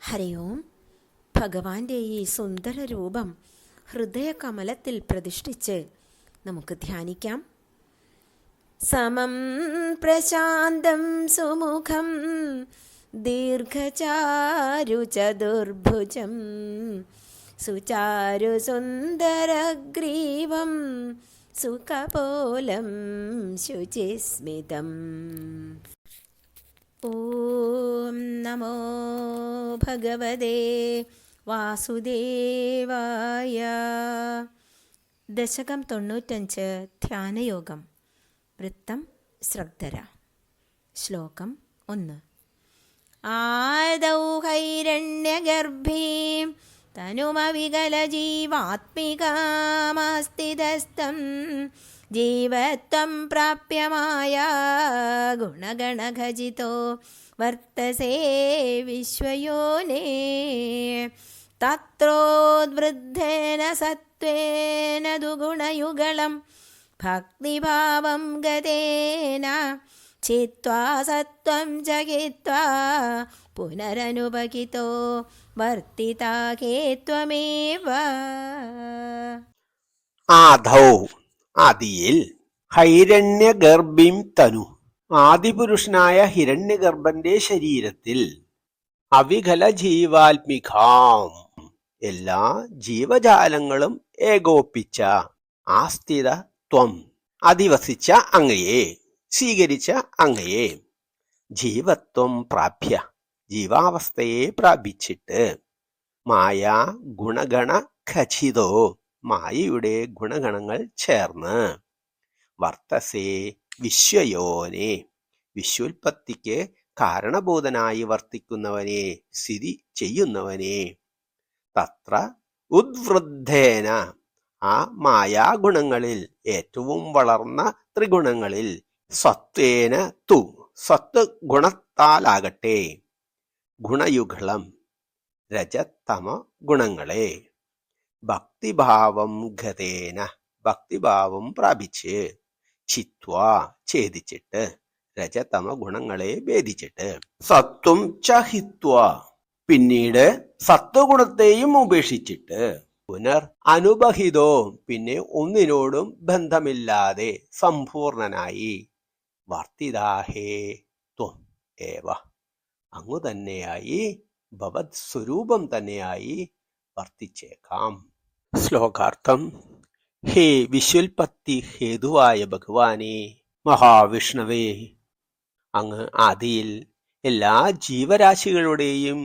ഹരി ഓം. ഭഗവാന്റെ ഈ സുന്ദര രൂപം ഹൃദയകമലത്തിൽ പ്രതിഷ്ഠിച്ച് നമുക്ക് ധ്യാനിക്കാം. സമം പ്രശാന്തം സുമുഖം ദീർഘചാരു ചതുർഭുജം സുചാരു സുന്ദരഗ്രീവം സുഖപോലം ശുചിസ്മിതം. ഓം നമോ ഭഗവതേ വാസുദേവായ. ദശകം 95 ധ്യാനയോഗം. വൃത്തം ശ്രദ്ധര. ശ്ലോകം 1. ആദൗ ഹൈരണ്യഗർഭീം തനുമവികലജീവാത്മികാമസ്ഥിതസ്ഥം ജീവത്വം പ്രാപ്യമായ ഗുണഗണഖചിതോ വർത്തസേ വിശ്വയോനേ. തത്രോദ്വൃദ്ധേന സത്വേന ദുഗുണയുഗളം ഭക്തിഭാവം ഗതേന ചിത്വാ സത്വം ജഗിത്വാ പുനരനുപകിതോ വർത്തിതാകേ ത്വമേവ. ആദൗ ആദിയിൽ ഹൈരണ്യഗർഭിം തനു ആദിപുരുഷനായ ഹിരണ്യഗർഭന്റെ ശരീരത്തിൽ അവികല ജീവാത്മികാം എല്ലാ ജീവജാലങ്ങളും ഏകോപിച്ച ആസ്ഥിത ത്വം അധിവസിച്ച അങ്ങയെ സ്വീകരിച്ച അങ്ങയെ ജീവത്വം പ്രാപ്യ ജീവാവസ്ഥയെ പ്രാപിച്ചിട്ട് മായാ ഗുണഗണ ഖചിതോ മായയുടെ ഗുണഗണങ്ങൾ ചേർന്ന് വർത്തസേ വിശ്വയോനെ വിശ്വോൽപത്തിക്ക് കാരണഭൂതനായി വർത്തിക്കുന്നവനെ സ്ഥിതി ചെയ്യുന്നവനെ തത്ര ഉദ്വൃദ്ധേന ആ മായാഗുണങ്ങളിൽ ഏറ്റവും വളർന്ന ത്രിഗുണങ്ങളിൽ സത്വേന തു സത്ത് ഗുണത്താലാകട്ടെ ഗുണയുഗളം രജതമ ഗുണങ്ങളെ ഭക്തിഭാവം ഗതേന ഭക്തിഭാവം പ്രാപിച്ച് ചിത്വാ ഛേദിച്ചിട്ട് രജതമ ഗുണങ്ങളെ ഭേദിച്ചിട്ട് സത്വം ചഹിത്വ പിന്നീട് സത്വഗുണത്തെയും ഉപേക്ഷിച്ചിട്ട് പുനർ അനുബഹിതോ പിന്നെ ഒന്നിനോടും ബന്ധമില്ലാതെ സമ്പൂർണനായി വർത്തിതാഹേ ത്വം ഏവ അങ്ങു തന്നെയായി ഭവത് സ്വരൂപം തന്നെയായി വർത്തിച്ചേക്കാം. ശ്ലോകാർത്ഥം. ഹേ വിശ്വൽപത്തി ഹേതുവായ ഭഗവാനെ മഹാവിഷ്ണവേ, അങ്ങ് ആദിയിൽ എല്ലാ ജീവരാശികളുടെയും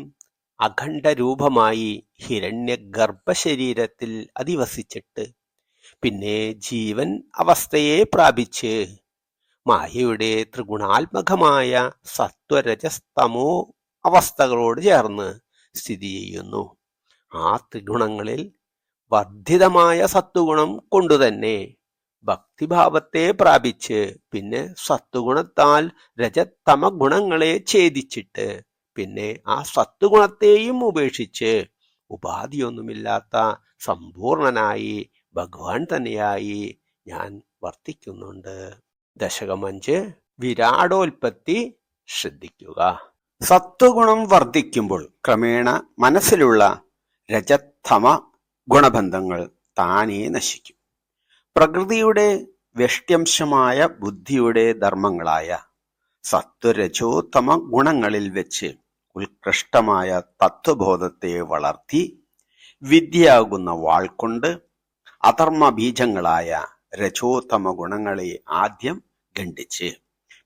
അഖണ്ഡരൂപമായി ഹിരണ്യഗർഭശരീരത്തിൽ അധിവസിച്ചിട്ട് പിന്നെ ജീവൻ അവസ്ഥയെ പ്രാപിച്ച് മായയുടെ ത്രിഗുണാത്മകമായ സത്വരജസ്തമോ അവസ്ഥകളോട് ചേർന്ന് സ്ഥിതി ചെയ്യുന്നു. ആ ത്രിഗുണങ്ങളിൽ വർദ്ധിതമായ സത്വഗുണം കൊണ്ടുതന്നെ ഭക്തിഭാവത്തെ പ്രാപിച്ച് പിന്നെ സത്വഗുണത്താൽ രജതമ ഗുണങ്ങളെ ഛേദിച്ചിട്ട് പിന്നെ ആ സത്വഗുണത്തെയും ഉപേക്ഷിച്ച് ഉപാധിയൊന്നുമില്ലാത്ത സമ്പൂർണനായി ഭഗവാൻ തന്നെയായി ഞാൻ വർത്തിക്കുന്നുണ്ട്. ദശകം 5 വിരാടോൽപത്തി ശ്രദ്ധിക്കുക. സത്വഗുണം വർദ്ധിക്കുമ്പോൾ ക്രമേണ മനസ്സിലുള്ള രജതമ ഗുണബന്ധങ്ങൾ താനേ നശിക്കും. പ്രകൃതിയുടെ വ്യഷ്ട്യംശമായ ബുദ്ധിയുടെ ധർമ്മങ്ങളായ സത്വരജോത്തമ ഗുണങ്ങളിൽ വെച്ച് ഉത്കൃഷ്ടമായ തത്വബോധത്തെ വളർത്തി വിദ്യയാകുന്ന വാൾ കൊണ്ട് അധർമ്മ ബീജങ്ങളായ രജോത്തമ ഗുണങ്ങളെ ആദ്യം ഖണ്ഡിച്ച്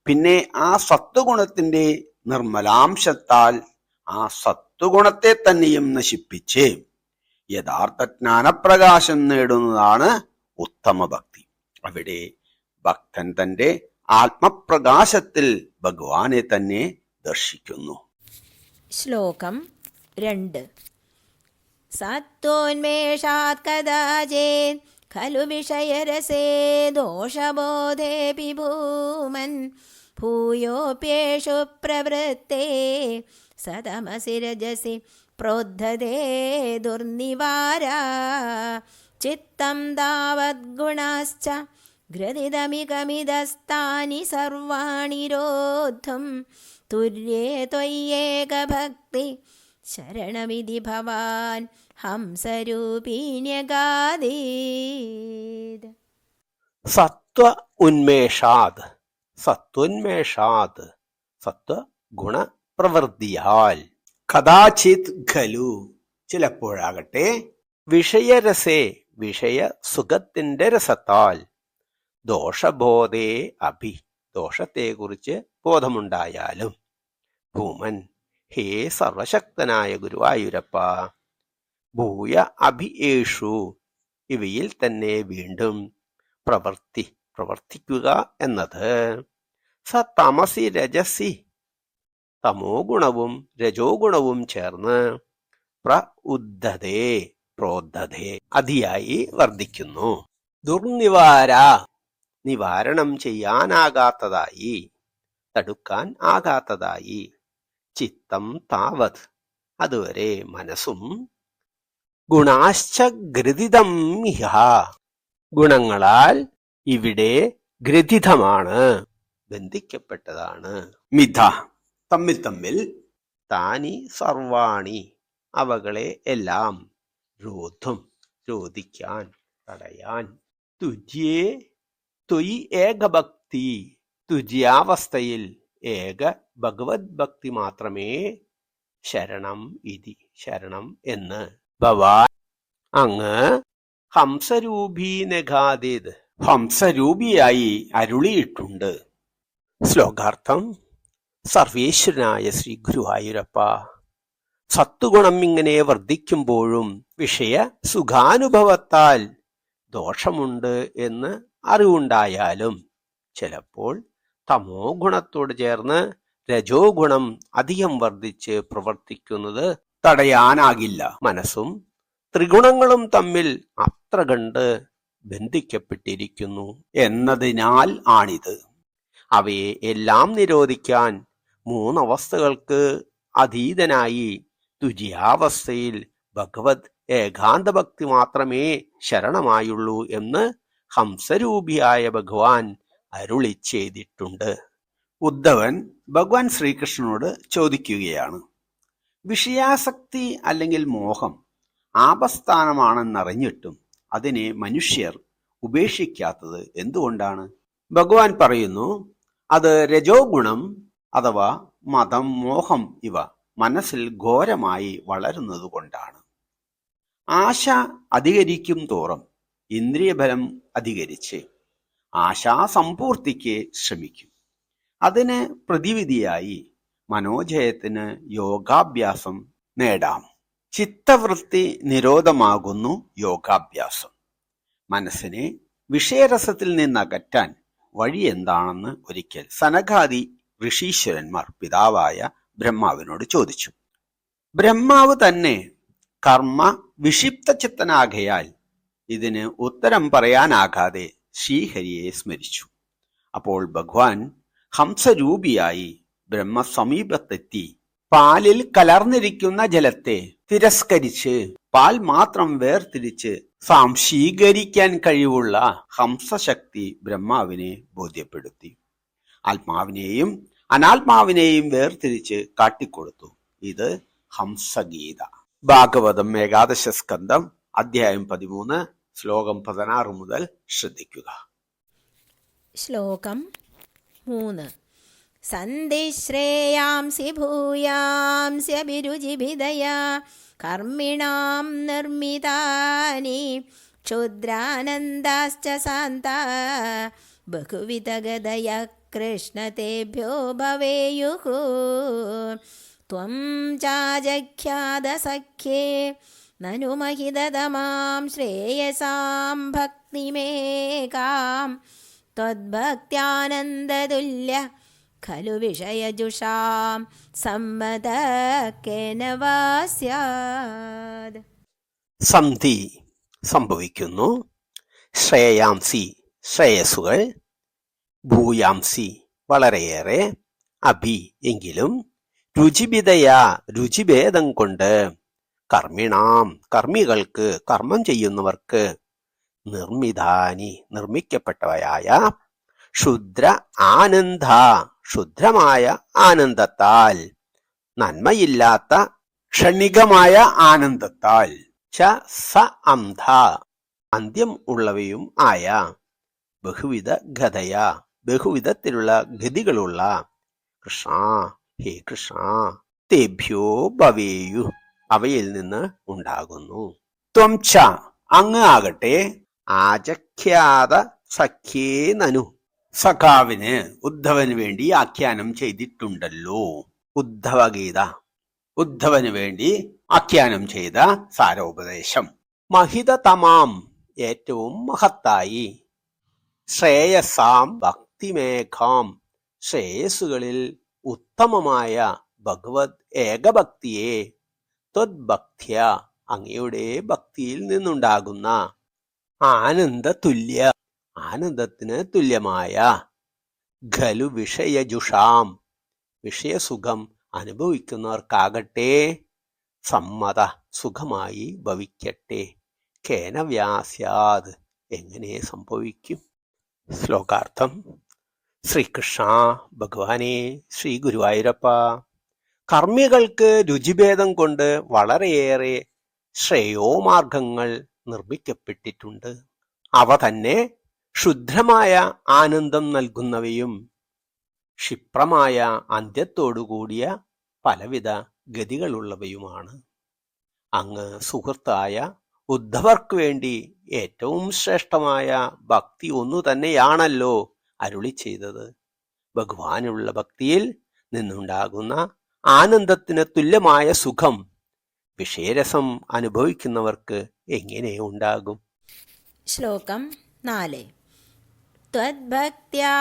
പിന്നെ ആ സത്വഗുണത്തിന്റെ നിർമ്മലാംശത്താൽ ആ സത്വഗുണത്തെ തന്നെയും നശിപ്പിച്ച് യഥാർത്ഥ ജ്ഞാനപ്രകാശം നേടുന്നതാണ് ഉത്തമ ഭക്തി. അവിടെ ഭക്തൻ തന്റെ ആത്മപ്രകാശത്തിൽ ഭഗവാനെ തന്നെ ദർശിക്കുന്നു. ശ്ലോകം 2. സത്വോന്മേഷാത് കദാചിത് ഖലു വിഷയരസേ ദോഷബോധേപി ഭൂമൻ ഭൂയോപ്യേഷു പ്രവൃത്തേ സതമസി രജസി പ്രോദ്ധതേ ദുർനിവാരാ ചിത്തം താവദ്ഗുണാശ്ച ഗ്രഥിതമികമിതസ്ഥാനി സർവാണി രോദ്ധം തുര്യേ ത്വയ്യേക ഭക്തി ശരണമിതി ഭവാൻ ഹംസരൂപീണ്യഗാദീത്. സത്വ ഉന്മേഷാത്, സത്വന്മേഷാത് സത്വഗുണപ്രവൃത്തിയാൽ, കഥാചിത് ഖലു ചിലപ്പോഴാകട്ടെ, വിഷയരസേ വിഷയസുഖത്തിന്റെ രസത്താൽ, ദോഷബോധേ അഭി ദോഷത്തെക്കുറിച്ച് ബോധമുണ്ടായാലും, ഭൂമൻ ഹേ സർവശക്തനായ ഗുരുവായൂരപ്പ, ഭൂയ അഭിയേഷു ഇവയിൽ തന്നെ വീണ്ടും പ്രവർത്തിക്കുക എന്നത്, സ തമസി രജസി തമോ ഗുണവും രജോ ഗുണവും ചേർന്ന് പ്രോദ്ധതേ അതിയായി വർദ്ധിക്കുന്നു. ദുർനിവാര നിവാരണം ചെയ്യാനാകാത്തതായി, തടുക്കാൻ ആകാത്തതായി, ചിത്തം താവത് അതുവരെ മനസ്സും, ഗുണാശ്ച ഗ്രഥിതം ഇഹ ഗുണങ്ങളാൽ ഇവിടെ ഗ്രഥിതമാണ്, ബന്ധിക്കപ്പെട്ടതാണ്. മിഥ തമ്മിൽ, താനി സർവാണി അവകളെ എല്ലാം, രോധിക്കാൻ തടയാൻ, ത്വയി ഏകഭക്തി തുജ്യാവസ്ഥയിൽ ഏക ഭഗവത് ഭക്തി മാത്രമേ ശരണം എന്ന് ഭവാൻ അങ്ങ് ഹംസരൂപീനഘാതേത് ഹംസരൂപിയായി അരുളിയിട്ടുണ്ട്. ശ്ലോകാർത്ഥം. സർവേശ്വരനായ ശ്രീ ഗുരുവായൂരപ്പ, സത്വഗുണം ഇങ്ങനെ വർദ്ധിക്കുമ്പോഴും വിഷയ സുഖാനുഭവത്താൽ ദോഷമുണ്ട് എന്ന് അറിവുണ്ടായാലും, ചിലപ്പോൾ തമോ ഗുണത്തോട് ചേർന്ന് രജോ ഗുണം അധികം വർദ്ധിച്ച് പ്രവർത്തിക്കുന്നത് തടയാനാകില്ല. മനസ്സും ത്രിഗുണങ്ങളും തമ്മിൽ അത്ര കണ്ട് ബന്ധിക്കപ്പെട്ടിരിക്കുന്നു എന്നതിനാൽ ആണിത്. അവയെ എല്ലാം നിരോധിക്കാൻ മൂന്നവസ്ഥകൾക്ക് അതീതനായി തുര്യാവസ്ഥയിൽ ഭഗവത് ഏകാന്തഭക്തി മാത്രമേ ശരണമായുള്ളൂ എന്ന് ഹംസരൂപിയായ ഭഗവാൻ അരുളി ചെയ്തിട്ടുണ്ട്. ഉദ്ധവൻ ഭഗവാൻ ശ്രീകൃഷ്ണനോട് ചോദിക്കുകയാണ്, വിഷയാസക്തി അല്ലെങ്കിൽ മോഹം ആപസ്ഥാനമാണെന്നറിഞ്ഞിട്ടും അതിനെ മനുഷ്യർ ഉപേക്ഷിക്കാത്തത് എന്തുകൊണ്ടാണ്? ഭഗവാൻ പറയുന്നു, അത് രജോ ഗുണം അഥവാ മതം, മോഹം ഇവ മനസ്സിൽ ഘോരമായി വളരുന്നത് കൊണ്ടാണ്. ആശ അധികരിക്കും തോറും ഇന്ദ്രിയബലം അധികരിച്ച് ആശാസമ്പൂർത്തിക്ക് ശ്രമിക്കും. അതിന് പ്രതിവിധിയായി മനോജയത്തിന് യോഗാഭ്യാസം നേടാം. ചിത്തവൃത്തി നിരോധമാകുന്നു യോഗാഭ്യാസം. മനസ്സിനെ വിഷയരസത്തിൽ നിന്നകറ്റാൻ വഴി എന്താണെന്ന് ഒരിക്കൽ സനകാദി ഋഷീശ്വരന്മാർ പിതാവായ ബ്രഹ്മാവിനോട് ചോദിച്ചു. ബ്രഹ്മാവ് തന്നെ കർമ്മ വിക്ഷിപ്ത ചിത്തനാകയാൽ ഇതിന് ഉത്തരം പറയാനാകാതെ ശ്രീഹരിയെ സ്മരിച്ചു. അപ്പോൾ ഭഗവാൻ ഹംസരൂപിയായി ബ്രഹ്മസമീപത്തെത്തി പാലിൽ കലർന്നിരിക്കുന്ന ജലത്തെ തിരസ്കരിച്ച് പാൽ മാത്രം വേർതിരിച്ച് സാംശീകരിക്കാൻ കഴിവുള്ള ഹംസശക്തി ബ്രഹ്മാവിനെ ബോധ്യപ്പെടുത്തി. ആത്മാവിനെയും അനാത്മാവിനെയും വേർതിരിച്ച് കാട്ടിക്കൊടുത്തു. ഇത് ഹംസഗീത. ഭാഗവതം ഏകാദശ സ്കന്ധം അധ്യായം 13 ശ്ലോകം 16 മുതൽ ശ്രദ്ധിക്കുക. ശ്ലോകം 3. സന്ധിശ്രേയാംസി ഭൂയാംസി അഭിരുചിഭിദയാ കർമ്മിണാം നിർമ്മിതാനി ക്ഷുദ്രാനന്ദാശ്ച സാന്താ ബഹുവിധഗതയ കൃഷ്ണ തേഭ്യോ ഭവേയുഃ. ത്വം ചാജഖ്യാതസഖ്യേ നനു മഹിതതമാം ശ്രേയസാം ഭക്തിമേകാം ത്വദ്ഭക്ത്യാനന്ദതുല്യ ഖലു വിഷയജുഷാം സമ്മതക്കേന വാ സ്യാദ്. സന്ധി സംഭവിക്കുന്നു. ശ്രേയാംസി ശ്രേയസ്സുകൾ, ഭൂയാംസി വളരെയേറെ, അഭി എങ്കിലും, രുചിഭിതയാ രുചിഭേദം കൊണ്ട്, കർമ്മിണാം കർമ്മികൾക്ക് കർമ്മം ചെയ്യുന്നവർക്ക്, നിർമ്മിതാനി നിർമ്മിക്കപ്പെട്ടവയായ, ക്ഷുദ്ര ആനന്ദ ക്ഷുദ്രമായ ആനന്ദത്താൽ, നന്മയില്ലാത്ത ക്ഷണികമായ ആനന്ദത്താൽ ച സ അന്ധ അന്ത്യം ഉള്ളവയും ആയ ബഹുവിധ ഗതയ ബഹുവിധത്തിലുള്ള ഗതികളുള്ള കൃഷ്ണ ഹേ കൃഷ്ണ തേഭ്യോ ഭവേയു അവയിൽ നിന്ന് ഉണ്ടാകുന്നു. ത്വം ച അങ്ങ് ആകട്ടെ ആചഖ്യാത സഖ്യേ നനു സഖാവിന് ഉദ്ധവന് വേണ്ടി ആഖ്യാനം ചെയ്തിട്ടുണ്ടല്ലോ. ഉദ്ധവഗീത ഉദ്ധവന് വേണ്ടി ആഖ്യാനം ചെയ്ത സാരോപദേശം. മഹിതതമാം ഏറ്റവും മഹത്തായി ശ്രേയസാം ഭക്തിമേഘാം ശ്രേയസ്സുകളിൽ ഉത്തമമായ ഭഗവത് ഏകഭക്തിയെ ത്വദ്ഭക്ത്യ അങ്ങയുടെ ഭക്തിയിൽ നിന്നുണ്ടാകുന്ന ആനന്ദതുല്യ ആനന്ദത്തിന് തുല്യമായ ഖലു വിഷയജുഷാം വിഷയസുഖം അനുഭവിക്കുന്നവർക്കാകട്ടെ സമ്മത സുഖമായി ഭവിക്കട്ടെ. കേന വ്യാസ്യാത് എങ്ങനെ സംഭവിക്കും? ശ്ലോകാർത്ഥം. ശ്രീകൃഷ്ണ ഭഗവാനെ ശ്രീ ഗുരുവായൂരപ്പ, കർമ്മികൾക്ക് രുചിഭേദം കൊണ്ട് വളരെയേറെ ശ്രേയോമാർഗങ്ങൾ നിർമ്മിക്കപ്പെട്ടിട്ടുണ്ട്. അവ തന്നെ ക്ഷുദ്രമായ ആനന്ദം നൽകുന്നവയും ക്ഷിപ്രമായ അന്ത്യത്തോടുകൂടിയ പലവിധ ഗതികളുള്ളവയുമാണ്. അങ്ങ് സുഹൃത്തായ ഉദ്ധവർക്ക് വേണ്ടി ഏറ്റവും ശ്രേഷ്ഠമായ ഭക്തി ഒന്നു തന്നെയാണല്ലോ അരുളി ചെയ്തത്. ഭഗവാനുള്ള ഭക്തിയിൽ നിന്നുണ്ടാകുന്ന ആനന്ദത്തിന് തുല്യമായ സുഖം വിഷയരസം അനുഭവിക്കുന്നവർക്ക് എങ്ങനെ ഉണ്ടാകും? ശ്ലോകം 4. ത്വദ്ഭക്ത്യാ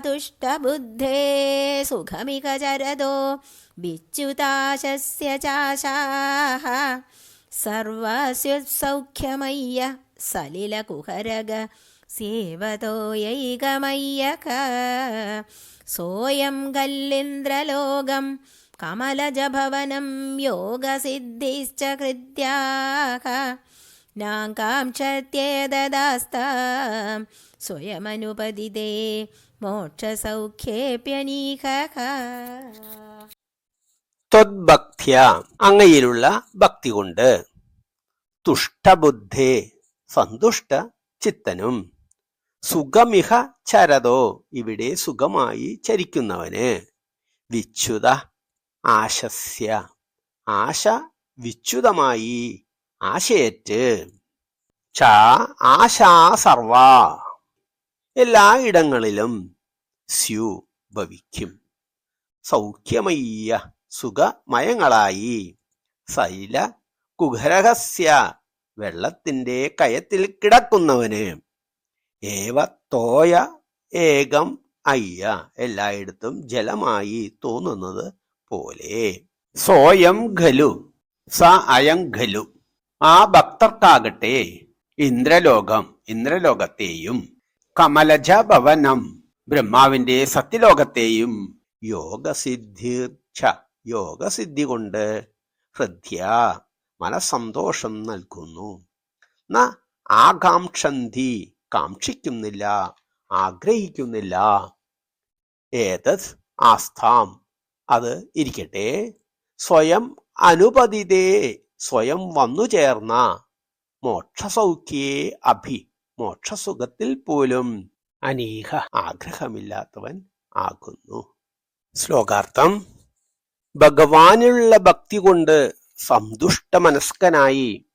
തുഷ്ടബുദ്ധേ സുഖമിക ചരതോ വിച്യുതാശസ്യ ചാശാഃ സർവസ്യുത്സൗഖ്യമയ്യ സലിലകുഹരഗ സേവതോയൈകമയ്യക സോയം ഗല്ലിന്ദ്രലോകം കമലജഭവനം യോഗസിദ്ധിശ്ച കൃത്യാഃ നാകാംക്ഷത്യേതദാസ്താം സ്വയമനുപതിതേ മോക്ഷസൗഖ്യേപ്യനീഹഃ. ത്വദ്ഭക്ത്യ അങ്ങയിലുള്ള ഭക്തി കൊണ്ട് തുഷ്ടബുദ്ധേ സന്തുഷ്ട ചിത്തനും സുഖമിഹ ചരതോ ഇവിടെ സുഖമായി ചരിക്കുന്നവന് വിച്യുത ആശസ്യ ആശ വിച്യുതമായി ആശയേറ്റ് ച ആശാ സർവ എല്ലായിടങ്ങളിലും സ്യു ഭവിക്കും സൗഖ്യമയ്യ സുഖമയങ്ങളായി സൈല കുഹരഹസ്യ വെള്ളത്തിന്റെ കയത്തിൽ കിടക്കുന്നവന് ഏവ തോയ ഏകം അയ്യ എല്ലായിടത്തും ജലമായി തോന്നുന്നത് പോലെ സോയം ഖലു സ അയം ഖലു ആ ഭക്തർക്കാകട്ടെ ഇന്ദ്രലോകം ഇന്ദ്രലോകത്തെയും കമലജ ഭവനം ബ്രഹ്മാവിന്റെ സത്യലോകത്തെയും യോഗസിദ്ധിർച്ഛ യോഗസിദ്ധി കൊണ്ട് ഹൃദ്യ മനസ്സന്തോഷം നൽകുന്നു. ന ആകാംക്ഷന്തി കാക്ഷിക്കുന്നില്ല ആഗ്രഹിക്കുന്നില്ല. ഏതത് ആസ്ഥാം അത് ഇരിക്കട്ടെ സ്വയം അനുപതിതേ സ്വയം വന്നു ചേർന്ന മോക്ഷസൗഖ്യേ അഭി മോക്ഷസുഖത്തിൽ പോലും അനീഹ ആഗ്രഹമില്ലാത്തവൻ ആകുന്നു. ശ്ലോകാർത്ഥം. ഭഗവാനുള്ള ഭക്തി കൊണ്ട് സന്തുഷ്ടമനസ്കനായി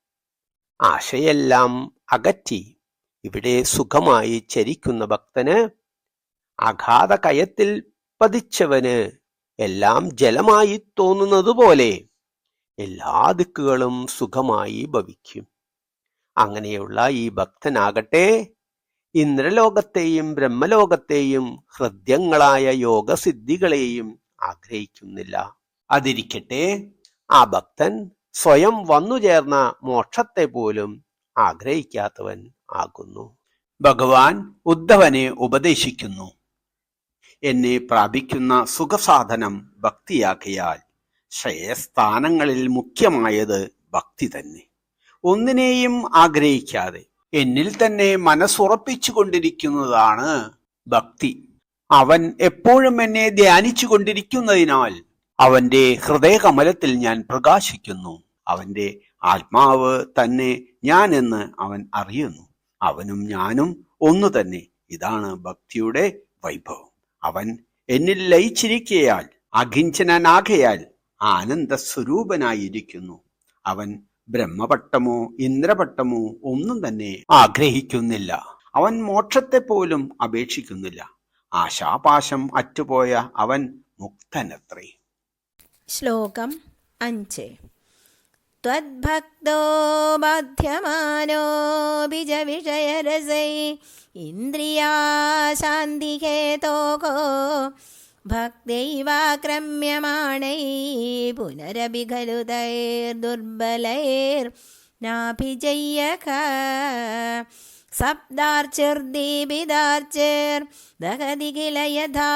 ആശയെല്ലാം അകറ്റി ഇവിടെ സുഖമായി ചരിക്കുന്ന ഭക്തന് അഗാധ കയത്തിൽ പതിച്ചവന് എല്ലാം ജലമായി തോന്നുന്നതുപോലെ എല്ലാ ദിക്കുകളും സുഖമായി ഭവിക്കും. അങ്ങനെയുള്ള ഈ ഭക്തനാകട്ടെ ഇന്ദ്രലോകത്തെയും ബ്രഹ്മലോകത്തെയും ഹൃദ്യങ്ങളായ യോഗസിദ്ധികളെയും ആഗ്രഹിക്കുന്നില്ല. അതിരിക്കട്ടെ ആ ഭക്തൻ സ്വയം വന്നുചേർന്ന മോക്ഷത്തെ പോലും ആഗ്രഹിക്കാത്തവൻ ആകുന്നു. ഭഗവാൻ ഉദ്ധവനെ ഉപദേശിക്കുന്നു. എന്നെ പ്രാപിക്കുന്ന സുഖസാധനം ഭക്തിയാക്കിയാൽ ശ്രേയസ്ഥാനങ്ങളിൽ മുഖ്യമായത് ഭക്തി തന്നെ. ഒന്നിനെയും ആഗ്രഹിക്കാതെ എന്നിൽ തന്നെ മനസ്സുറപ്പിച്ചു കൊണ്ടിരിക്കുന്നതാണ് ഭക്തി. അവൻ എപ്പോഴും എന്നെ ധ്യാനിച്ചു കൊണ്ടിരിക്കുന്നതിനാൽ അവന്റെ ഹൃദയകമലത്തിൽ ഞാൻ പ്രകാശിക്കുന്നു. അവന്റെ ആത്മാവ് തന്നെ ഞാൻ എന്ന് അവൻ അറിയുന്നു. അവനും ഞാനും ഒന്നു തന്നെ. ഇതാണ് ഭക്തിയുടെ വൈഭവം. അവൻ എന്നിൽ ലയിച്ചിരിക്കയാൽ, അകിഞ്ചനാകയാൽ ആനന്ദ സ്വരൂപനായിരിക്കുന്നു. അവൻ ബ്രഹ്മപട്ടമോ ഇന്ദ്രപട്ടമോ ഒന്നും തന്നെ ആഗ്രഹിക്കുന്നില്ല. അവൻ മോക്ഷത്തെ പോലും അപേക്ഷിക്കുന്നില്ല. ആശാപാശം അറ്റുപോയ അവൻ മുക്തനത്രേ. ശ്ലോകം 5. ത്വദ്ഭക്തോ ബാധ്യമാനോ ബിജവിഷയരസൈ ഇന്ദ്രിയാശാന്തിഹേതോകോ ഭക്തൈവാക്രമ്യമാണൈ പുനരപി ഖലു തൈർദുർബലൈർനാഭിജയ്യക സപ്താർച്ചിർദീപിതാർച്ചിർദഹതി കില യഥാ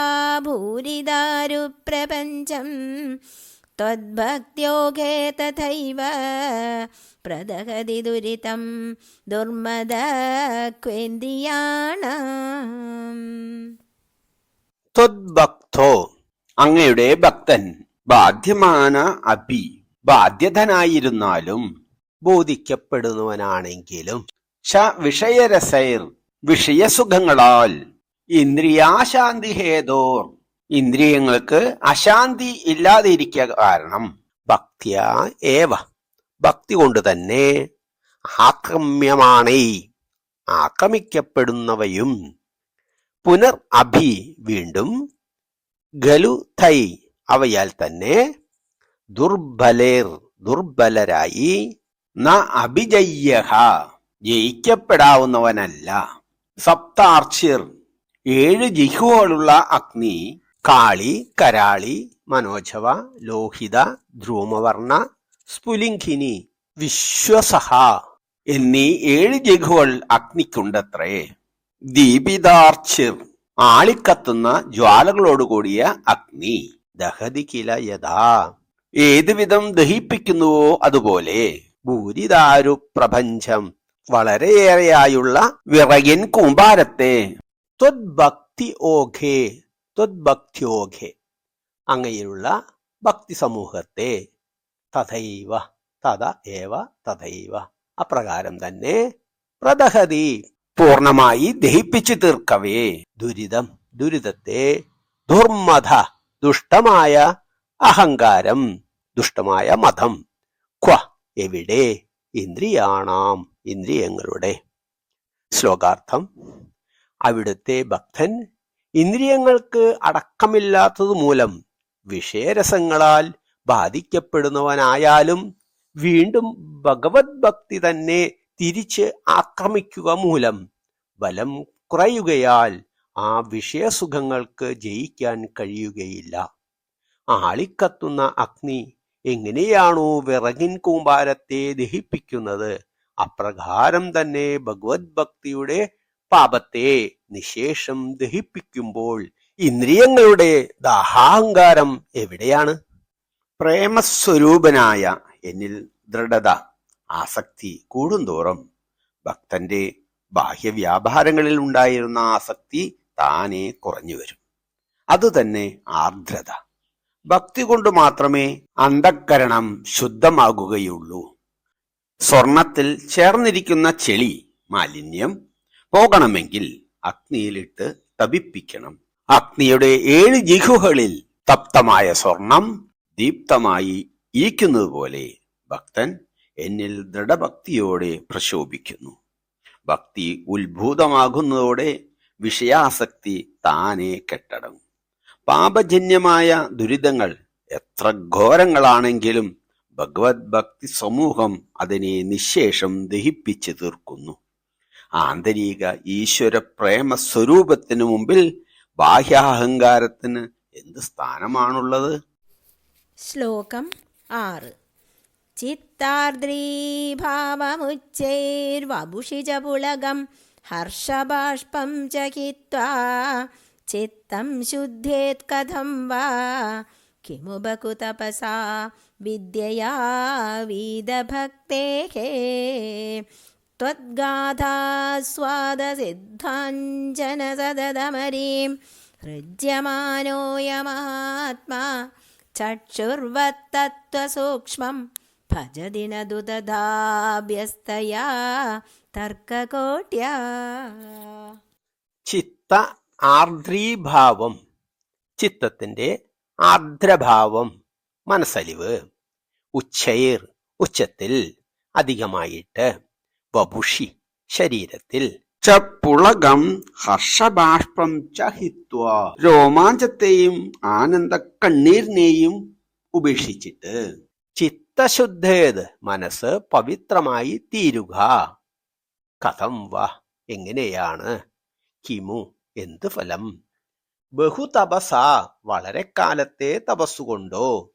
ഭൂരിദാരുപ്രപഞ്ചം ത്വദ്ഭക്ത്യോഗേ തഥൈവ പ്രദഹതി ദുരിതം ദുർമദക്വേന്ദ്രിയാണാം. ത്വദ്ഭക്തോ അങ്ങയുടെ ഭക്തൻ, ബാധ്യമാന അഭി ബാധ്യതനായിരുന്നാലും ബോധിക്കപ്പെടുന്നവനാണെങ്കിലും, വിഷയരസൈർ വിഷയസുഖങ്ങളാൽ, ഇന്ദ്രിയാശാന്തി ഹേതോർ ഇന്ദ്രിയങ്ങൾക്ക് അശാന്തി ഇല്ലാതിരിക്കുക കാരണം, ഭക്തിയ ഏവ ഭക്തി കൊണ്ട് തന്നെ, ആക്രമ്യമാണേ ആക്രമിക്കപ്പെടുന്നവയും, പുനർ അഭി വീണ്ടും, ഗലു തൈ അവയാൽ തന്നെ, ദുർബലേർ ദുർബലരായി, ന അഭിജയ്യഹ ജയിക്കപ്പെടാവുന്നവനല്ല, സപ്താർച്ചിർ 7 ജിഹ്വകളുള്ള അഗ്നി, കാളി, കരാളി, മനോജവ, ലോഹിത, ധ്രുമവർണ, സ്ഫുലിംഖിനി, വിശ്വസഹ എന്നീ 7 ജിഹ്വകൾ അഗ്നിക്കുണ്ടത്രേ. ദീപിതാർച്ചിർ ആളിക്കത്തുന്ന ജ്വാലകളോടുകൂടിയ അഗ്നി, ദഹതി കില യഥാ ഏതുവിധം ദഹിപ്പിക്കുന്നുവോ അതുപോലെ, ഭൂരിദാരു പ്രപഞ്ചം വളരെയേറെയായുള്ള വിറകിൻ കൂമ്പാരത്തെ, ത്വദ്ഭക്തി ഓഘേ ത്വദ്ഭക്തിയോഘേ അങ്ങനെയുള്ള ഭക്തി സമൂഹത്തെ, തഥൈവ തഥ ഏവ തഥൈവ അപ്രകാരം തന്നെ, പ്രദഹതി പൂർണമായി ദഹിപ്പിച്ചു തീർക്കവേ, ദുരിതം ദുരിതത്തെ, ദുർമഥ ദുഷ്ടമായ അഹങ്കാരം ദുഷ്ടമായ മതം, ക്വ എവിടെ, ഇന്ദ്രിയാണാം ഇന്ദ്രിയങ്ങളുടെ. ശ്ലോകാർത്ഥം. അവിടുത്തെ ഭക്തൻ ഇന്ദ്രിയങ്ങൾക്ക് അടക്കമില്ലാത്തതു മൂലം വിഷയരസങ്ങളാൽ ബാധിക്കപ്പെടുന്നവനായാലും വീണ്ടും ഭഗവത് ഭക്തി തന്നെ തിരിച്ച് ആക്രമിക്കുക മൂലം ബലം കുറയുകയാൽ ആ വിഷയസുഖങ്ങൾക്ക് ജയിക്കാൻ കഴിയുകയില്ല. ആളിക്കത്തുന്ന അഗ്നി എങ്ങനെയാണോ വിറകിൻ കൂമ്പാരത്തെ ദഹിപ്പിക്കുന്നത്, അപ്രകാരം തന്നെ ഭഗവത് ഭക്തിയുടെ പാപത്തെ നിശേഷം ദഹിപ്പിക്കുമ്പോൾ ഇന്ദ്രിയങ്ങളുടെ ദാഹാഹങ്കാരം എവിടെയാണ്? പ്രേമസ്വരൂപനായ എന്നിൽ ദൃഢത ആസക്തി കൂടുന്തോറും ഭക്തന്റെ ബാഹ്യവ്യാപാരങ്ങളിൽ ഉണ്ടായിരുന്ന ആസക്തി താനെ കുറഞ്ഞു വരും. അതുതന്നെ ആർദ്രത. ഭക്തി കൊണ്ട് മാത്രമേ അന്ധക്കരണം ശുദ്ധമാകുകയുള്ളൂ. സ്വർണത്തിൽ ചേർന്നിരിക്കുന്ന ചെളി മാലിന്യം പോകണമെങ്കിൽ അഗ്നിയിലിട്ട് തപിപ്പിക്കണം. അഗ്നിയുടെ 7 ജിഹ്വകളിൽ തപ്തമായ സ്വർണം ദീപ്തമായി ഇരിക്കുന്നത് പോലെ ഭക്തൻ എന്നിൽ ദൃഢഭക്തിയോടെ പ്രശോഭിക്കുന്നു. ഭക്തി ഉത്ഭൂതമാകുന്നതോടെ വിഷയാസക്തി താനെ കെട്ടടങ്ങും. പാപജന്യമായ ദുരിതങ്ങൾ എത്ര ഘോരങ്ങളാണെങ്കിലും ഭഗവത് ഭക്തി സമൂഹം അതിനെ നിശേഷം ദഹിപ്പിച്ചു തീർക്കുന്നു. ആന്തരിക ഈശ്വര പ്രേമ സ്വരൂപത്തിനു മുമ്പിൽ ബാഹ്യാഹങ്കാരത്തിന് എന്ത് സ്ഥാനമാണുള്ളത്? ശ്ലോകം 6. ചിത്താർദ്രീഭാവമുച്ചൈർവപുഷിജപുളകം ഹർഷബാഷ്പം ചകിത്വാ ചിത്തം ശുദ്ധേത് കഥം വാ കിമുപകു തപസാ വിദ്യയാ വീദഭക്തേഃ ത്വദ്ഗാഥാസ്വാദസിദ്ധാഞ്ജന സദതമരീം ഹൃജ്യമാനോയമഹാത്മാ ചക്ഷുർവത്തത്വസൂക്ഷ്മം ഭജതി നതു തഥാഭ്യസ്തയാ തർക്കകോട്യാ. ചിത്ത ആർദ്രീഭാവം, ചിത്തത്തിന്റെ ആർദ്രഭാവം, മനസ്സലിവ്. ഉച്ചൈർ, ഉച്ചത്തിൽ, അധികമായിട്ട്. വപുഷി, ശരീരത്തിൽ. പുളകം ഹർഷബാഷ്പം ചഹിത്വ, രോമാഞ്ചത്തെയും ആനന്ദ കണ്ണീരിനെയും ഉപേക്ഷിച്ചിട്ട്. ചിത്തശുദ്ധേത്, മനസ്സ് പവിത്രമായി തീരുക. കഥം വ, എങ്ങനെയാണ്. കിമു, എന്ത് ഫലം. ബഹുതപസ, വളരെ കാലത്തെ തപസ്സുകൊണ്ടോ.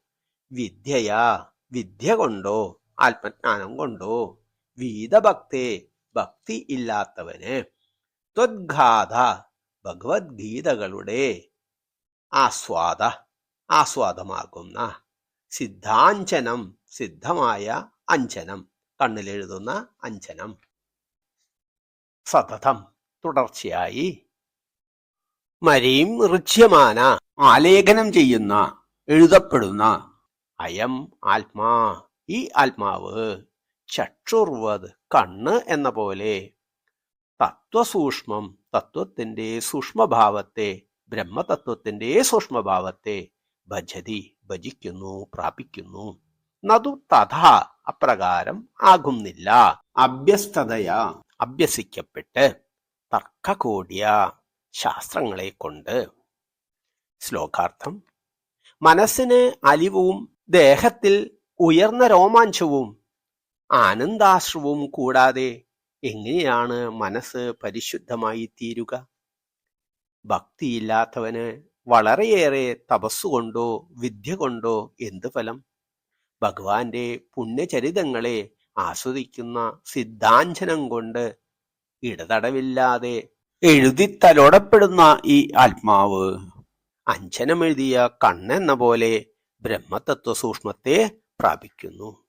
വിദ്യയാ, വിദ്യ കൊണ്ടോ, ആത്മജ്ഞാനം കൊണ്ടോ. വീതഭക്തേ, ഭക്തി ഇല്ലാത്തവന്. ത്വദ്ഗാഥ, ഭഗവത്ഗീതകളുടെ. ആസ്വാദ, ആസ്വാദമാകുന്ന. സിദ്ധാഞ്ജനം, സിദ്ധമായ അഞ്ജനം, കണ്ണിലെഴുതുന്ന അഞ്ജനം. സതതം, തുടർച്ചയായി. മരീം ഋച്യമാന, ആലേഖനം ചെയ്യുന്ന, എഴുതപ്പെടുന്ന. അയം ആത്മാ, ഈ ആത്മാവ്. ചക്ഷുർവത്, കണ്ണ് എന്ന പോലെ. തത്വസൂക്ഷ്മം, തത്വത്തിന്റെ സൂക്ഷ്മഭാവത്തെ, ബ്രഹ്മതത്വത്തിന്റെ സൂക്ഷ്മഭാവത്തെ. ഭജതി, ഭജിക്കുന്നു, പ്രാപിക്കുന്നു. നതു തഥാ, അപ്രകാരം ആകുന്നില്ല. അഭ്യസ്തതയാ, അഭ്യസിക്കപ്പെട്ട്. തർക്കകോട്യ, ശാസ്ത്രങ്ങളെ കൊണ്ട്. ശ്ലോകാർത്ഥം. മനസ്സിന് അലിവും ദേഹത്തിൽ ഉയർന്ന രോമാഞ്ചവും ആനന്ദാശ്രവും കൂടാതെ എങ്ങനെയാണ് മനസ്സ് പരിശുദ്ധമായി തീരുക? ഭക്തിയില്ലാത്തവന് വളരെയേറെ തപസ്സുകൊണ്ടോ വിദ്യ കൊണ്ടോ എന്ത് ഫലം? ഭഗവാന്റെ പുണ്യചരിതങ്ങളെ ആസ്വദിക്കുന്ന സിദ്ധാഞ്ജനം കൊണ്ട് ഇടതടവില്ലാതെ എഴുതിത്തലോടപ്പെടുന്ന ഈ ആത്മാവ് അഞ്ജനമെഴുതിയ കണ്ണെന്ന പോലെ ബ്രഹ്മതത്വ സൂക്ഷ്മത്തെ പ്രാപിക്കുന്നു.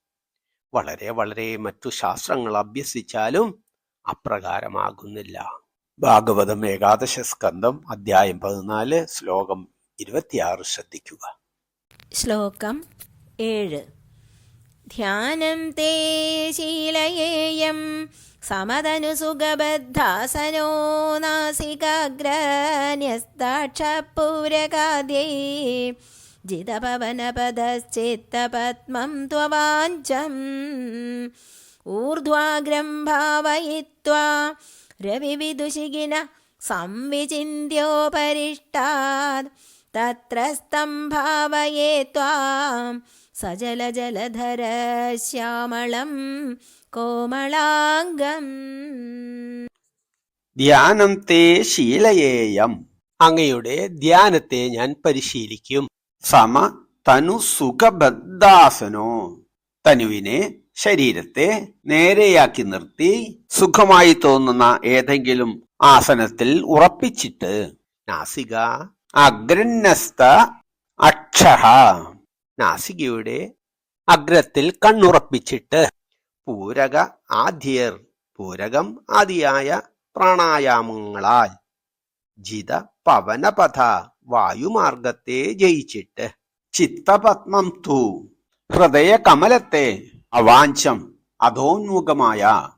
വളരെ വളരെ മറ്റു ശാസ്ത്രങ്ങൾ അഭ്യസിച്ചാലും അപ്രകാരമാകുന്നില്ല. ഭാഗവതം ഏകാദശ സ്കന്ധം അധ്യായം 14 ശ്ലോകം 26 ശ്രദ്ധിക്കുക. ശ്ലോകം 7. ധ്യാനം തേ ശീലയേയം സമതനുസുഖബദ്ധാസനോ നാസികാഗ്രന്യസ്താക്ഷപൂരകാദ്യൈ ജിതപവനപദശ്ചിത്തപത്മം ത്വവാഞ്ചം ഊർധ്വാഗ്രം ഭാവയിത്വാ രവിവിദുഷികിന സംവിചിന്യോപരിഷ്ടാത് തത്രസ്ഥം ഭാവയേ ത്വാം സജലജലധര ശ്യാമളം കോമളാംഗം. ധ്യാനം തേ ശീലയേയം, അങ്ങയുടെ ധ്യാനത്തെ ഞാൻ പരിശീലിക്കും. സമ തനു സുഖബദ്ധാസനോ, തനുവിനെ ശരീരത്തെ നേരെയാക്കി നിർത്തി സുഖമായി തോന്നുന്ന ഏതെങ്കിലും ആസനത്തിൽ ഉറപ്പിച്ചിട്ട്. നാസിക അഗ്രന്യസ്ത അക്ഷഹ, നാസികയുടെ അഗ്രത്തിൽ കണ്ണുറപ്പിച്ചിട്ട്. പൂരക ആദ്യർ, പൂരകം ആദിയായ പ്രാണായാമങ്ങളാൽ. ജിത പവനപഥ, വായുമാർഗത്തെ ജയിച്ചിട്ട്. ചിത്തപത്മം തു, ഹൃദയ കമലത്തെ. അവാഞ്ചം, അധോന്മുഖമായ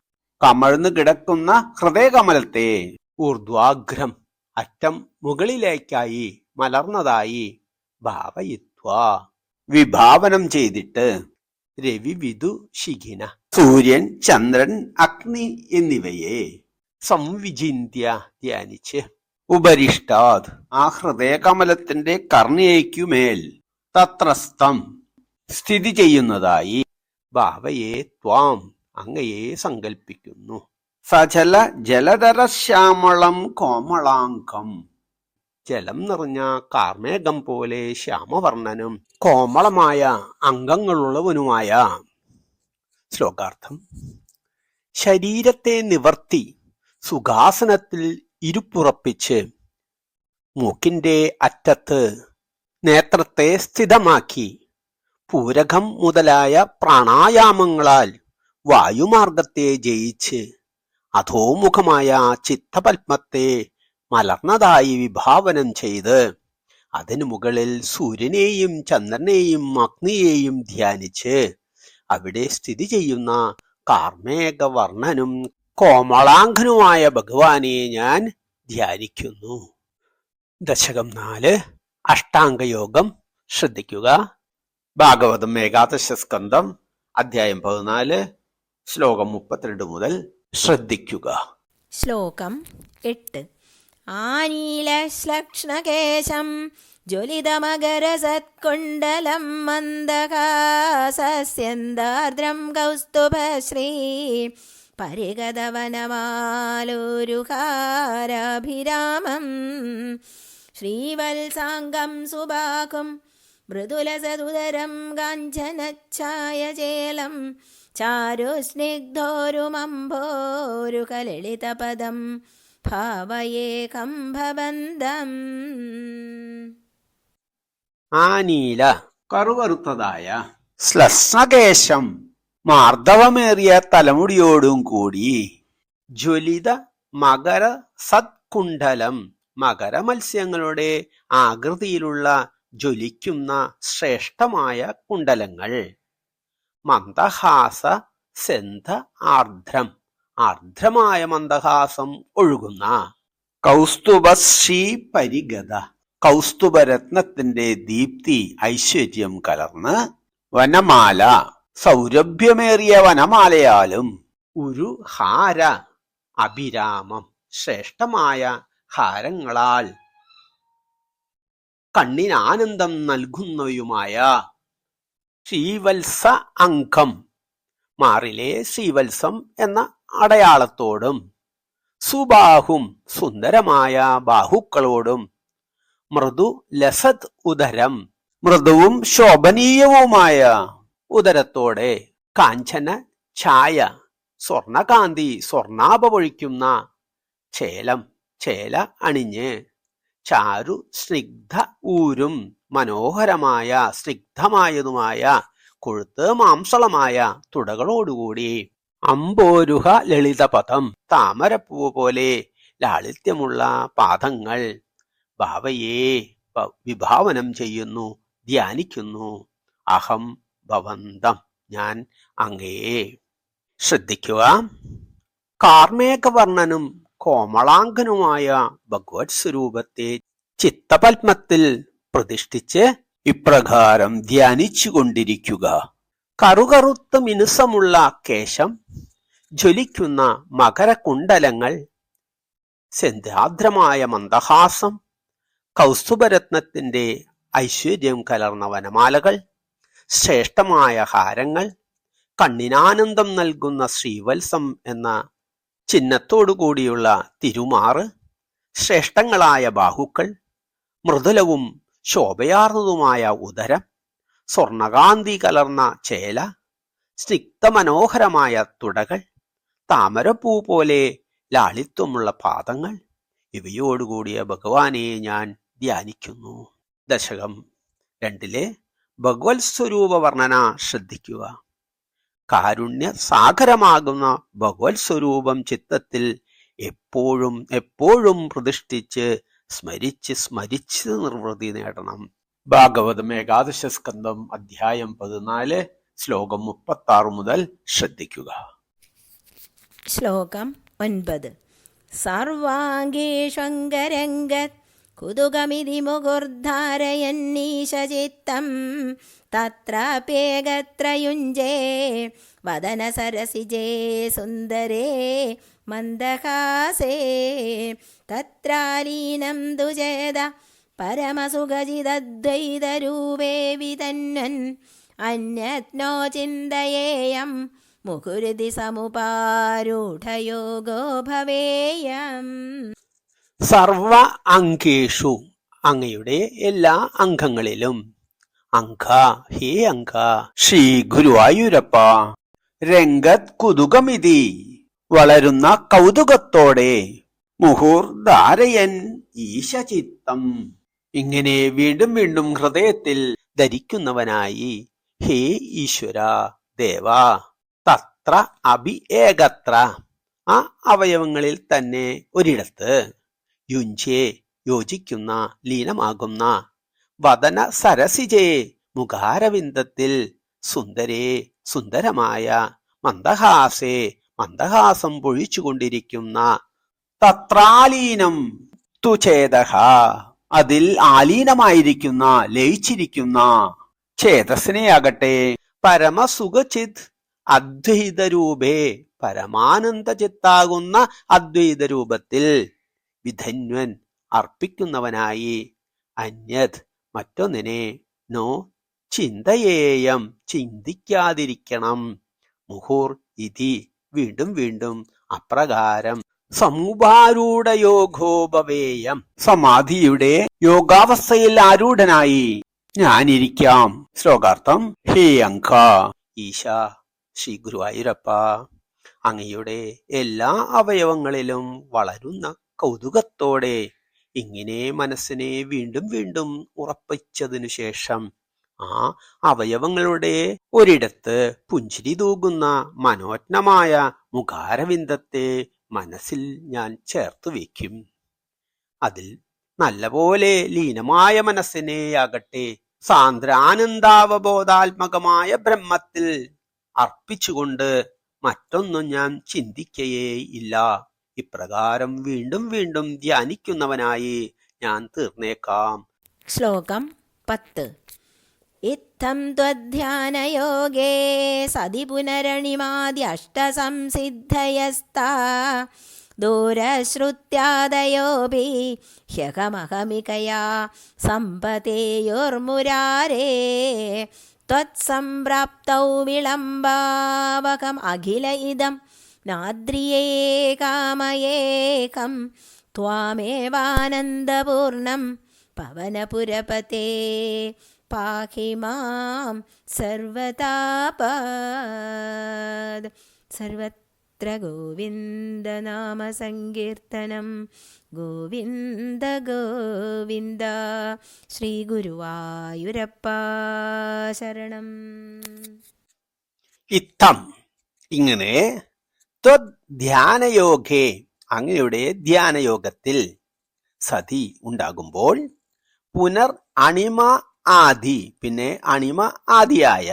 കമഴ്ന്നു കിടക്കുന്ന ഹൃദയകമലത്തെ. ഊർധ്വാഗ്രം, അറ്റം മുകളിലേക്കായി മലർന്നതായി. ഭാവയിത്വ, വിഭാവനം ചെയ്തിട്ട്. രവിവിദു ശിഖിന, സൂര്യൻ ചന്ദ്രൻ അഗ്നി എന്നിവയെ. സംവിചിന്യ, ധ്യാനിച്ച്. ഉപരിഷ്ടാത്, ആ ഹൃദയകമലത്തിന്റെ കർണിയയ്ക്കുമേൽ. തത്രസ്ഥം, സ്ഥിതി ചെയ്യുന്നതായി. ഭാവയെ ത്വാം, അങ്ങയെ സങ്കൽപ്പിക്കുന്നു. സജല ജലധര ശ്യാമളം കോമളാംഗം, ജലം നിറഞ്ഞ കാർമേഘം പോലെ ശ്യാമവർണ്ണനും കോമളമായ അംഗങ്ങളുള്ളവനുമായ. ശ്ലോകാർത്ഥം. ശരീരത്തെ നിവർത്തി സുഖാസനത്തിൽ ഇരുപ്പുറപ്പിച്ച് മൂക്കിന്റെ അറ്റത്ത് നേത്രത്തെ സ്ഥിതമാക്കി പൂരകം മുതലായ പ്രാണായാമങ്ങളാൽ വായുമാർഗത്തെ ജയിച്ച് അധോമുഖമായ ചിത്തപത്മത്തെ മലർന്നതായി വിഭാവനം ചെയ്ത് അതിനു മുകളിൽ സൂര്യനെയും ചന്ദ്രനെയും അഗ്നിയെയും ധ്യാനിച്ച് അവിടെ സ്ഥിതി ചെയ്യുന്ന കാർമേഘവർണ്ണനും കോമളാംഗനുമായ ഭഗവാനെ ഞാൻ ധ്യാനിക്കുന്നു. ദശകം 4 അഷ്ടാംഗയോഗം ശ്രദ്ധിക്കുക. ഭാഗവതം ഏകാദശ സ്കന്ധം അധ്യായം 14 ശ്ലോകം 32 മുതൽ ശ്രദ്ധിക്കുക. ശ്ലോകം 8. ആനീലശ്ലക്ഷ്ണകേശം ജ്വലിതമകരസത്കുണ്ഡലം മന്ദഹാസസ്യന്താർദ്രം കൗസ്തുഭശ്രീ പരിഗതവനമാലോരുഹാരാഭിരാമം ശ്രീവത്സാംഗം സുബാഹും മൃദുലസതുദരം കാഞ്ചനച്ഛായചേലം ചാരുസ്നിഗ്ധോരുമംഭോരുകലളിതപദം ഭാവയേകം ഭവന്തം. ആനീല കറുകറുത്തതായ ശ്ലസ്നകേശം മാർദ്ദവമേറിയ തലമുടിയോടും കൂടി ജ്വലിത മകര സത്കുണ്ഡലം മകരമത്സ്യങ്ങളുടെ ആകൃതിയിലുള്ള ജ്വലിക്കുന്ന ശ്രേഷ്ഠമായ കുണ്ടലങ്ങൾ മന്ദഹാസ സെന്ധ ആർദ്രം ആർദ്രമായ മന്ദഹാസം ഒഴുകുന്ന കൗസ്തുഭശ്രീ പരിഗത കൗസ്തുഭരത്നത്തിന്റെ ദീപ്തി ഐശ്വര്യം കലർന്ന് വനമാല സൗരഭ്യമേറിയ വനമാലയാലും ഒരു ഹാര അഭിരാമം ശ്രേഷ്ഠമായ ഹാരങ്ങളാൽ കണ്ണിനാനന്ദം നൽകുന്നവയുമായ ശ്രീവത്സ അംഗം മാറിലെ ശ്രീവത്സം എന്ന അടയാളത്തോടും സുബാഹും സുന്ദരമായ ബാഹുക്കളോടും മൃദു ലസത് ഉദരം മൃദുവും ശോഭനീയവുമായ ഉദരത്തോടെ കാഞ്ചന ഛായ സ്വർണകാന്തി സ്വർണാഭ പൊഴിക്കുന്ന ചേലം ചേല അണിഞ്ഞ് ചാരു സ്നിഗ്ധ ഊരും മനോഹരമായ സ്നിഗ്ധമായതുമായ കൊഴുത്ത് മാംസളമായ തുടകളോടുകൂടി അമ്പോരുഹ ലളിതപദം താമരപ്പൂവ് പോലെ ലാളിത്യമുള്ള പാദങ്ങൾ ഭാവയെ വിഭാവനം ചെയ്യുന്നു, ധ്യാനിക്കുന്നു. അഹം ഭവന്തം ഞാൻ അങ്ങയെ. ശ്രദ്ധിക്കുക. കാർമേഘവർണ്ണനും കോമളാംഗനുമായ ഭഗവത് സ്വരൂപത്തെ ചിത്തപത്മത്തിൽ പ്രതിഷ്ഠിച്ച് ഇപ്രകാരം ധ്യാനിച്ചു കൊണ്ടിരിക്കുക. കറുകറുത്ത മിനുസമുള്ള കേശം, ജ്വലിക്കുന്ന മകരകുണ്ടലങ്ങൾ, സെന്ധാദ്രമായ മന്ദഹാസം, കൗസ്തുഭരത്നത്തിന്റെ ഐശ്വര്യം കലർന്ന വനമാലകൾ, ശ്രേഷ്ഠമായ ഹാരങ്ങൾ, കണ്ണിനാനന്ദം നൽകുന്ന ശ്രീവത്സം എന്ന ചിഹ്നത്തോടുകൂടിയുള്ള തിരുമാറ്, ശ്രേഷ്ഠങ്ങളായ ബാഹുക്കൾ, മൃദുലവും ശോഭയാർന്നതുമായ ഉദരം, സ്വർണകാന്തി കലർന്ന ചേല, സ്നിഗ്ധമനോഹരമായ തുടകൾ, താമരപ്പൂ പോലെ ലാളിത്വമുള്ള പാദങ്ങൾ, ഇവയോടുകൂടിയ ഭഗവാനെ ഞാൻ ധ്യാനിക്കുന്നു. ദശകം 2 ഭഗവത് സ്വരൂപ വർണ്ണന ശ്രദ്ധിക്കുക. കാരുണ്യ സാഗരമാകുന്ന ഭഗവത് സ്വരൂപം ചിത്തത്തിൽ എപ്പോഴും എപ്പോഴും പ്രതിഷ്ഠിച്ച് സ്മരിച്ച് നിർവൃതി നേടണം. ഭാഗവതം ഏകാദശ സ്കന്ധം അധ്യായം 14 ശ്ലോകം 36 മുതൽ ശ്രദ്ധിക്കുക. ശ്ലോകം 9. സർവാംഗീഷ്വംഗരംഗത് കുതുകമിതി മുകുർധാരയന്നീശചിത്തം തത്രാപ്യേകത്രയുഞ്ജേ വദന സരസിജേ സുന്ദരേ മന്ദഹാസേ തത്രാലീനം ദുജേത പരമസുഖജിതദ്വൈതരൂപേ വിതന്വൻ അന്യത്നോ ചിന്തയേയം മുകുരുതി സമുപാരൂഢയോഗോ ഭവേയം. സർവ അംഗേഷു അങ്ങയുടെ എല്ലാ അംഗങ്ങളിലും അംഗ ഹേ അംഗ ശ്രീ ഗുരുവായൂരപ്പ രംഗത് കുതുകമിതി വളരുന്ന കൗതുകത്തോടെ മുഹൂർധാരയൻ ഈശചിത്തം ഇങ്ങനെ വീണ്ടും വീണ്ടും ഹൃദയത്തിൽ ധരിക്കുന്നവനായി ഹേ ഈശ്വര ദേവ തത്ര അഭി ഏകത്ര ആ അവയവങ്ങളിൽ തന്നെ ഒരിടത്ത് യുഞ്ചേ യോജിക്കുന്ന ലീനമാകുന്ന വദന സരസിജേ മുഖാരവിന്ദത്തിൽ സുന്ദരേ സുന്ദരമായ മന്ദഹാസേ മന്ദഹാസം പൊഴിച്ചുകൊണ്ടിരിക്കുന്ന തത്രാലീനം തുചേതഃ അതിൽ ആലീനമായിരിക്കുന്ന ലയിച്ചിരിക്കുന്ന ചേതസ്സിനെയാകട്ടെ പരമസുഖചിത് അദ്വൈതരൂപേ പരമാനന്ദചിത്താകുന്ന അദ്വൈത രൂപത്തിൽ വിധന്വൻ അർപ്പിക്കുന്നവനായി അന്യത് മറ്റൊന്നിനെ നോ ചിന്തയേയം ചിന്തിക്കാതിരിക്കണം മുഹുർ ഇതി വീണ്ടും വീണ്ടും അപ്രകാരം സമുപാരൂഢയോഗോപവേയം സമാധിയുടെ യോഗാവസ്ഥയിൽ ആരൂഢനായി ഞാനിരിക്കാം. ശ്ലോകാർത്ഥം ഹേ അങ്ക ഈശ ശ്രീ ഗുരുവായൂരപ്പ, അങ്ങയുടെ എല്ലാ അവയവങ്ങളിലും വളരുന്ന കൗതുകത്തോടെ ഇങ്ങനെ മനസ്സിനെ വീണ്ടും വീണ്ടും ഉറപ്പിച്ചതിനു ശേഷം ആ അവയവങ്ങളുടെ ഒരിടത്ത് പുഞ്ചിരി തൂകുന്ന മനോജ്ഞമായ മുഖാരവിന്ദത്തെ മനസ്സിൽ ഞാൻ ചേർത്തു വയ്ക്കും. അതിൽ നല്ലപോലെ ലീനമായ മനസ്സിനെയാകട്ടെ സാന്ദ്രാനന്ദാവബോധാത്മകമായ ബ്രഹ്മത്തിൽ അർപ്പിച്ചുകൊണ്ട് മറ്റൊന്നും ഞാൻ ചിന്തിക്കയേ ഇല്ല. ഇപ്രകാരം വീണ്ടും വീണ്ടും ധ്യാനിക്കുന്നവനായി ഞാൻ തീർന്നേക്കാം. ശ്ലോകം 10. ഇത്തം ത്വധ്യാനയോഗേ സതി പുനരണിമാദ്യഷ്ടസംസിദ്ധയസ്താ ദൂരശ്രുത്യാദയോപി ഹ്യഹമഹമികയാ സമ്പതേയോർമുരാരേ ത്വത്സംപ്രാപ്തൗ വിളംബാവകം അഖില ഇദം നാദ്രിയേ കാമയേകം ത്വാമേവാനന്ദപൂർണം പവനപുരപതേ പാഹി മാം സർവതാപാദ്. സർവത്ര ഗോവിന്ദനാമ സങ്കീർത്തനം. ഗോവിന്ദ ഗോവിന്ദ. ശ്രീ ഗുരുവായൂരപ്പ ശരണം. ഇത്തം ഇങ്ങനെ ധ്യാനയോഗേ അങ്ങയുടെ ധ്യാനയോഗത്തിൽ സതി ഉണ്ടാകുമ്പോൾ പുനർ അണിമ ആദി പിന്നെ അണിമ ആദിയായ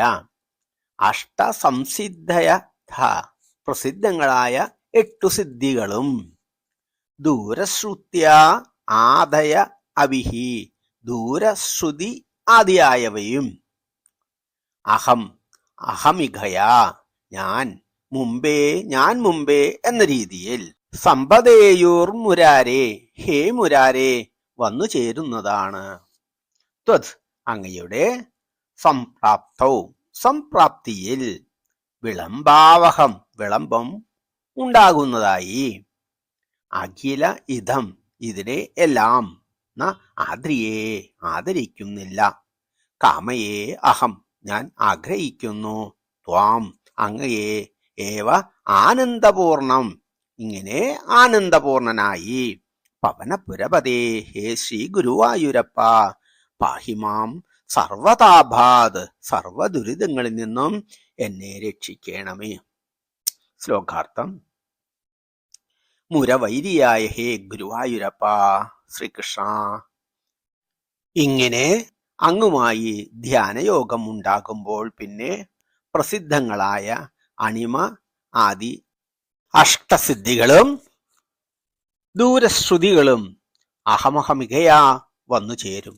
അഷ്ടസംസിദ്ധയ പ്രസിദ്ധങ്ങളായ 8 സിദ്ധികളും ദൂരശ്രുത്യ ആദയ അവിഹി ദൂരശ്രുതി ആദിയായവയും അഹമികയാ ഞാൻ മുമ്പേ എന്ന രീതിയിൽ സമ്പദേയൂർ മുരാരേ ഹേ മുരാരേ വന്നു ചേരുന്നതാണ്. ത്വത് അങ്ങയുടെ സംപ്രാപ്തിയിൽ വിളംബാവഹം വിളംബം ഉണ്ടാകുന്നതായി അഖില ഇതം ഇതിനെ എല്ലാം ആദ്രിയേ ആദരിക്കുന്നില്ല കാമയേ അഹം ഞാൻ ആഗ്രഹിക്കുന്നു ത്വാം അങ്ങയെ ഏവ ആനന്ദപൂർണം ഇങ്ങനെ ആനന്ദപൂർണനായി പവനപുരപതേ ഹേ ശ്രീ ഗുരുവായൂരപ്പ പാഹിമാം സർവതാഭാത് സർവദുരിതങ്ങളിൽ നിന്നും എന്നെ രക്ഷിക്കണമേ. ശ്ലോകാർത്ഥം മുരവൈരിയായ ഹേ ഗുരുവായൂരപ്പ ശ്രീകൃഷ്ണ, ഇങ്ങനെ അങ്ങുമായി ധ്യാനയോഗം ഉണ്ടാകുമ്പോൾ പിന്നെ പ്രസിദ്ധങ്ങളായ അണിമ ആദി അഷ്ടസിദ്ധികളും ദൂരശ്രുതികളും അഹമഹമികയാ വന്നു ചേരും.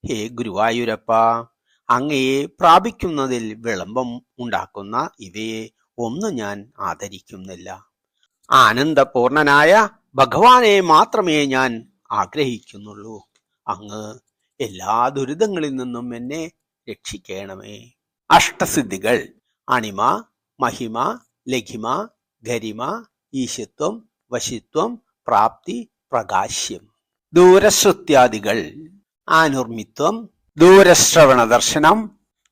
ഹേ ഗുരുവായൂരപ്പ, അങ്ങയെ പ്രാപിക്കുന്നതിൽ വിളംബം ഉണ്ടാക്കുന്ന ഇവയെ ഒന്നും ഞാൻ ആദരിക്കുന്നില്ല. ആനന്ദപൂർണനായ ഭഗവാനെ മാത്രമേ ഞാൻ ആഗ്രഹിക്കുന്നുള്ളൂ. അങ്ങ് എല്ലാ ദുരിതങ്ങളിൽ നിന്നും എന്നെ രക്ഷിക്കണമേ. അഷ്ടസിദ്ധികൾ അണിമ, മഹിമ, ലഘിമ, ഗരിമ, ഈശത്വം, വശിത്വം, പ്രാപ്തി, പ്രകാശ്യം. ദൂരശ്രുത്യാദികൾ ആനുർമിത്വം, ദൂരശ്രവണ ദർശനം,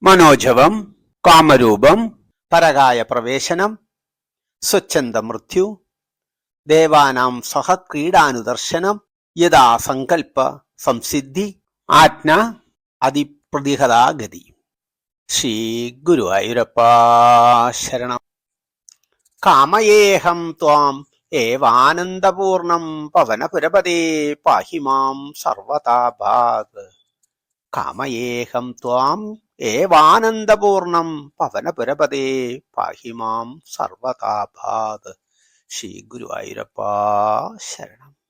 മനോജവം, കാമരൂപം, പരകായ പ്രവേശനം, സ്വച്ഛന്ദ മൃത്യു, ദേവാനാം സഹ ക്രീഡാനുദർശനം, യഥാ സങ്കൽപ്പ സംസിദ്ധി, ആജ്ഞ, അതിപ്രതിഹതാഗതി. ശ്രീ ഗുരുവായൂരപ്പ ശരണം. കാമയേഹം ത്വാം ഏവാനന്ദപൂർണം പവനപുരപതേ പാഹി മാം സർവതാഭാത്. കാമയേഹം ത്വാം ഏവാനന്ദപൂർണം പവനപുരപദേ പാഹി മാം സർവതാപാത്. ശ്രീ ഗുരുവായൂരപ്പ ശരണം.